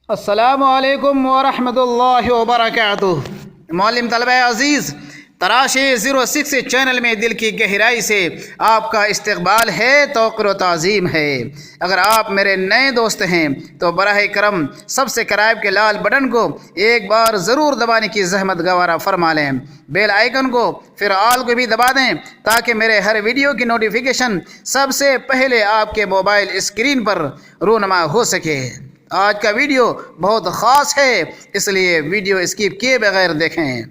السلام علیکم ورحمۃ اللہ وبرکاتہ۔ معلم طلبہ عزیز، تراش 06 چینل میں دل کی گہرائی سے آپ کا استقبال ہے، توقیر و تعظیم ہے۔ اگر آپ میرے نئے دوست ہیں تو براہ کرم سبسکرائب کے لال بٹن کو ایک بار ضرور دبانے کی زحمت گوارا فرما لیں، بیل آئیکن کو پھر آل کو بھی دبا دیں تاکہ میرے ہر ویڈیو کی نوٹیفیکیشن سب سے پہلے آپ کے موبائل اسکرین پر رونما ہو سکے۔ آج کا ویڈیو بہت خاص ہے، اس لیے ویڈیو اسکپ کیے بغیر دیکھیں۔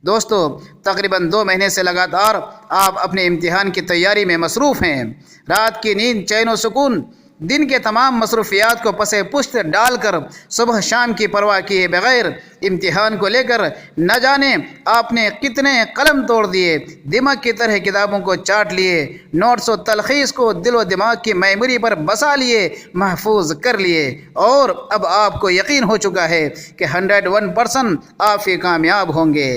دوستو، تقریباً 2 مہینے سے لگاتار آپ اپنے امتحان کی تیاری میں مصروف ہیں۔ رات کی نیند، چین و سکون، دن کے تمام مصروفیات کو پس پشت ڈال کر صبح شام کی پرواہ کیے بغیر امتحان کو لے کر نہ جانے آپ نے کتنے قلم توڑ دیے، دماغ کی طرح کتابوں کو چاٹ لیے، نوٹس و تلخیص کو دل و دماغ کی میموری پر بسا لیے، محفوظ کر لیے، اور اب آپ کو یقین ہو چکا ہے کہ 101% آپ ہی کامیاب ہوں گے۔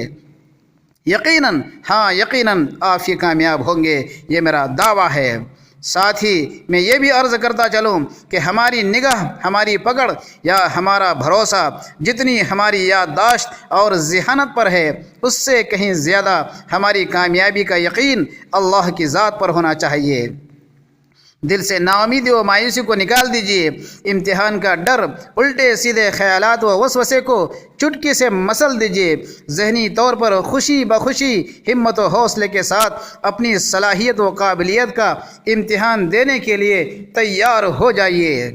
یقیناً، ہاں یقیناً آپ یہ کامیاب ہوں گے، یہ میرا دعویٰ ہے۔ ساتھ ہی میں یہ بھی عرض کرتا چلوں کہ ہماری نگاہ، ہماری پکڑ یا ہمارا بھروسہ جتنی ہماری یادداشت اور ذہانت پر ہے، اس سے کہیں زیادہ ہماری کامیابی کا یقین اللہ کی ذات پر ہونا چاہیے۔ دل سے ناامیدی و مایوسی کو نکال دیجیے، امتحان کا ڈر، الٹے سیدھے خیالات و وسوسے کو چٹکی سے مسل دیجیے، ذہنی طور پر خوشی بخوشی، ہمت و حوصلے کے ساتھ اپنی صلاحیت و قابلیت کا امتحان دینے کے لیے تیار ہو جائیے۔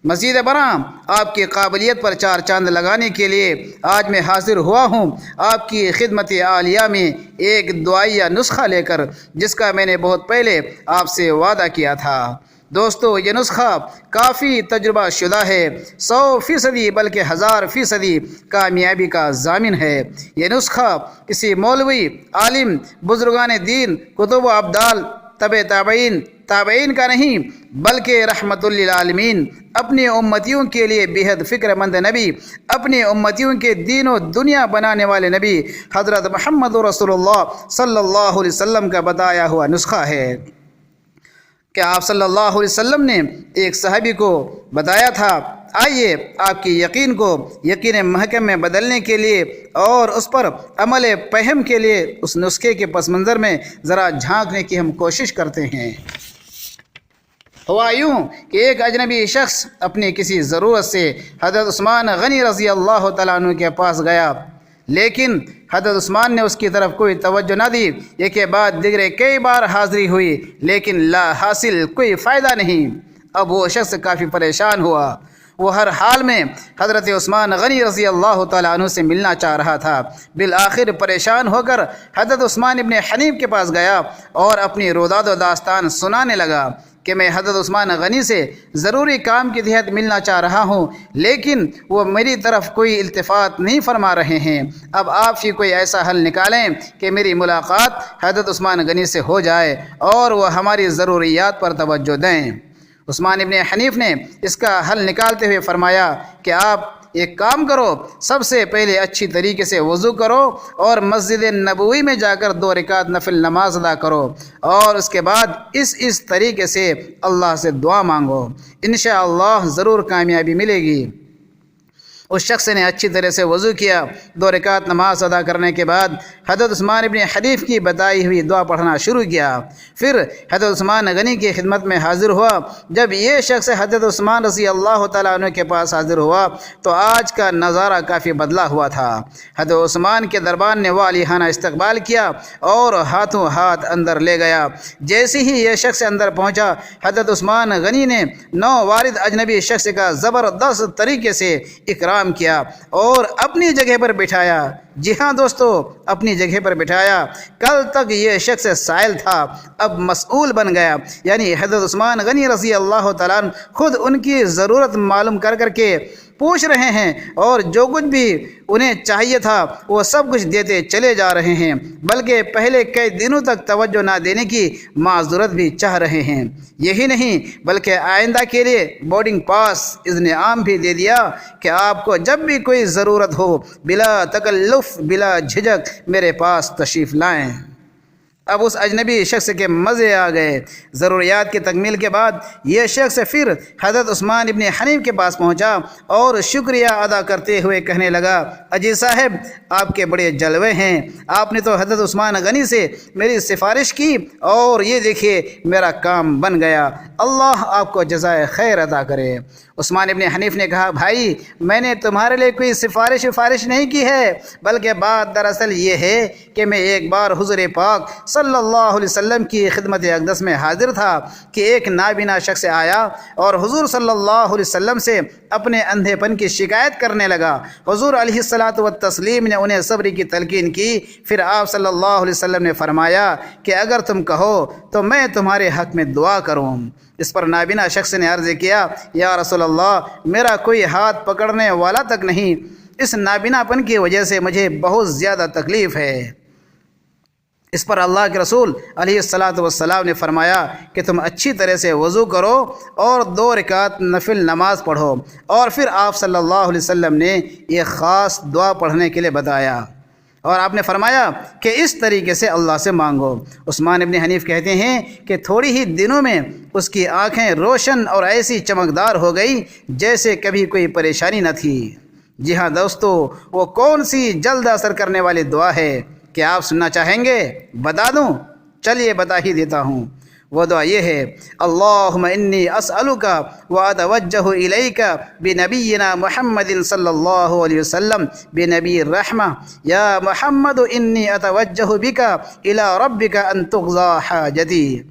مزید برآں آپ کی قابلیت پر 4 چاند لگانے کے لیے آج میں حاضر ہوا ہوں آپ کی خدمت عالیہ میں ایک دعائیہ نسخہ لے کر، جس کا میں نے بہت پہلے آپ سے وعدہ کیا تھا۔ دوستو، یہ نسخہ کافی تجربہ شدہ ہے، 100% بلکہ 1000% کامیابی کا ضامن ہے۔ یہ نسخہ کسی مولوی، عالم، بزرگان دین، کتب و ابدال، تابعین کا نہیں، بلکہ رحمت للعالمین، اپنی امتیوں کے لیے بہت فکر مند نبی، اپنی امتیوں کے دین و دنیا بنانے والے نبی حضرت محمد رسول اللہ صلی اللہ علیہ وسلم کا بتایا ہوا نسخہ ہے کہ آپ صلی اللہ علیہ وسلم نے ایک صحابی کو بتایا تھا، آئیے آپ کی یقین کو یقین محکم میں بدلنے کے لیے اور اس پر عمل فہم کے لیے اس نسخے کے پس منظر میں ذرا جھانکنے کی ہم کوشش کرتے ہیں۔ ہوا یوں کہ ایک اجنبی شخص اپنی کسی ضرورت سے حضرت عثمان غنی رضی اللہ تعالیٰ عنہ کے پاس گیا، لیکن حضرت عثمان نے اس کی طرف کوئی توجہ نہ دی۔ ایک کے بعد دیگرے کئی بار حاضری ہوئی، لیکن لا حاصل، کوئی فائدہ نہیں۔ اب وہ شخص کافی پریشان ہوا، وہ ہر حال میں حضرت عثمان غنی رضی اللہ تعالیٰ عنہ سے ملنا چاہ رہا تھا۔ بالآخر پریشان ہو کر حضرت عثمان ابن حنیف کے پاس گیا اور اپنی روداد و داستان سنانے لگا کہ میں حضرت عثمان غنی سے ضروری کام کے تحت ملنا چاہ رہا ہوں، لیکن وہ میری طرف کوئی التفات نہیں فرما رہے ہیں۔ اب آپ ہی کوئی ایسا حل نکالیں کہ میری ملاقات حضرت عثمان غنی سے ہو جائے اور وہ ہماری ضروریات پر توجہ دیں۔ عثمان ابن حنیف نے اس کا حل نکالتے ہوئے فرمایا کہ آپ ایک کام کرو، سب سے پہلے اچھی طریقے سے وضو کرو اور مسجد نبوی میں جا کر 2 رکعت نفل نماز ادا کرو، اور اس کے بعد اس طریقے سے اللہ سے دعا مانگو، انشاءاللہ ضرور کامیابی ملے گی۔ اس شخص نے اچھی طرح سے وضو کیا، 2 رکعت نماز ادا کرنے کے بعد حضرت عثمان ابن حنیف کی بتائی ہوئی دعا پڑھنا شروع کیا۔ پھر حضرت عثمان غنی کی خدمت میں حاضر ہوا۔ جب یہ شخص حضرت عثمان رضی اللہ تعالیٰ عنہ کے پاس حاضر ہوا تو آج کا نظارہ کافی بدلا ہوا تھا۔ حضرت عثمان کے دربان نے والیانہ استقبال کیا اور ہاتھوں ہاتھ اندر لے گیا۔ جیسے ہی یہ شخص اندر پہنچا، حضرت عثمان غنی نے نووارد اجنبی شخص کا زبردست طریقے سے اکرام کیا اور اپنی جگہ پر بٹھایا۔ جی ہاں دوستو، اپنی جگہ پر بٹھایا۔ کل تک یہ شخص سائل تھا، اب مسئول بن گیا، یعنی حضرت عثمان غنی رضی اللہ تعالیٰ عنہ خود ان کی ضرورت معلوم کر کے پوچھ رہے ہیں، اور جو کچھ بھی انہیں چاہیے تھا وہ سب کچھ دیتے چلے جا رہے ہیں، بلکہ پہلے کئی دنوں تک توجہ نہ دینے کی معذرت بھی چاہ رہے ہیں۔ یہی نہیں بلکہ آئندہ کے لیے بورڈنگ پاس اذن عام بھی دے دیا کہ آپ کو جب بھی کوئی ضرورت ہو بلا تکلف، بلا جھجک میرے پاس تشریف لائیں۔ اب اس اجنبی شخص کے مزے آ گئے۔ ضروریات کی تکمیل کے بعد یہ شخص پھر حضرت عثمان ابن حنیف کے پاس پہنچا اور شکریہ ادا کرتے ہوئے کہنے لگا، اجی صاحب آپ کے بڑے جلوے ہیں، آپ نے تو حضرت عثمان غنی سے میری سفارش کی اور یہ دیکھیے میرا کام بن گیا، اللہ آپ کو جزائے خیر عطا کرے۔ عثمان ابن حنیف نے کہا، بھائی میں نے تمہارے لیے کوئی سفارش نہیں کی ہے، بلکہ بات دراصل یہ ہے کہ میں ایک بار حضور پاک صلی اللہ علیہ وسلم کی خدمت اقدس میں حاضر تھا کہ ایک نابینا شخص آیا اور حضور صلی اللہ علیہ وسلم سے اپنے اندھے پن کی شکایت کرنے لگا۔ حضور علیہ الصلاۃ والتسلیم نے انہیں صبر کی تلقین کی، پھر آپ صلی اللہ علیہ وسلم نے فرمایا کہ اگر تم کہو تو میں تمہارے حق میں دعا کروں۔ اس پر نابینا شخص نے عرض کیا، یا رسول اللہ میرا کوئی ہاتھ پکڑنے والا تک نہیں، اس نابینا پن کی وجہ سے مجھے بہت زیادہ تکلیف ہے۔ اس پر اللہ کے رسول علیہ الصلاۃ والسلام نے فرمایا کہ تم اچھی طرح سے وضو کرو اور 2 رکعت نفل نماز پڑھو، اور پھر آپ صلی اللہ علیہ وسلم نے یہ خاص دعا پڑھنے کے لیے بتایا اور آپ نے فرمایا کہ اس طریقے سے اللہ سے مانگو۔ عثمان ابن حنیف کہتے ہیں کہ تھوڑی ہی دنوں میں اس کی آنکھیں روشن اور ایسی چمکدار ہو گئی جیسے کبھی کوئی پریشانی نہ تھی۔ جی ہاں دوستو، وہ کون سی جلد اثر کرنے والی دعا ہے؟ کیا آپ سننا چاہیں گے؟ بتا دوں؟ چلیے بتا ہی دیتا ہوں۔ وہ دعا یہ ہے، اللہم انی اسألک واتوجہ الیک بنبینا محمد صلی اللہ علیہ وسلم بنبی الرحمہ، یا محمد انی اتوجہ بک الی ربک ان تقضی حاجتی۔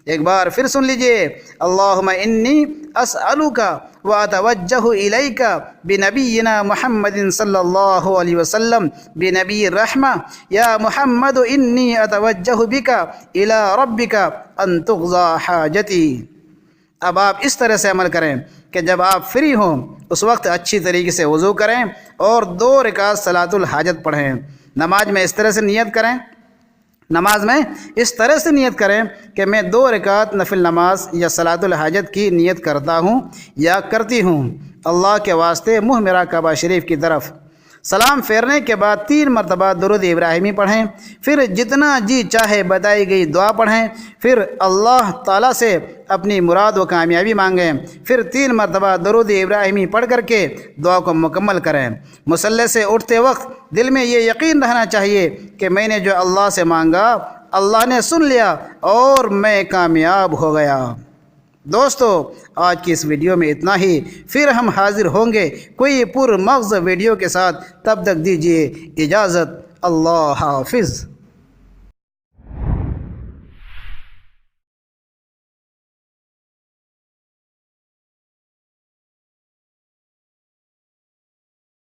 ایک بار پھر سن لیجئے، اللہم انی اسألک واتوجہ الیک بنبینا محمد صلی اللہ علیہ وسلم بنبی الرحمہ، یا محمد انی اتوجہ بک الی ربک ان تقضی حاجتی۔ اب آپ اس طرح سے عمل کریں کہ جب آپ فری ہوں اس وقت اچھی طریقے سے وضو کریں اور 2 رکعت صلاۃ الحاجت پڑھیں۔ نماز میں اس طرح سے نیت کریں کہ میں 2 رکعت نفل نماز یا صلاۃ الحاجت کی نیت کرتا ہوں یا کرتی ہوں، اللہ کے واسطے منہ میرا کعبہ شریف کی طرف۔ سلام پھیرنے کے بعد 3 مرتبہ درود ابراہیمی پڑھیں، پھر جتنا جی چاہے بتائی گئی دعا پڑھیں، پھر اللہ تعالیٰ سے اپنی مراد و کامیابی مانگیں، پھر 3 مرتبہ درود ابراہیمی پڑھ کر کے دعا کو مکمل کریں۔ مصلی سے اٹھتے وقت دل میں یہ یقین رہنا چاہیے کہ میں نے جو اللہ سے مانگا اللہ نے سن لیا اور میں کامیاب ہو گیا۔ دوستو آج کی اس ویڈیو میں اتنا ہی، پھر ہم حاضر ہوں گے کوئی پر مغز ویڈیو کے ساتھ، تب تک دیجیے اجازت، اللہ حافظ۔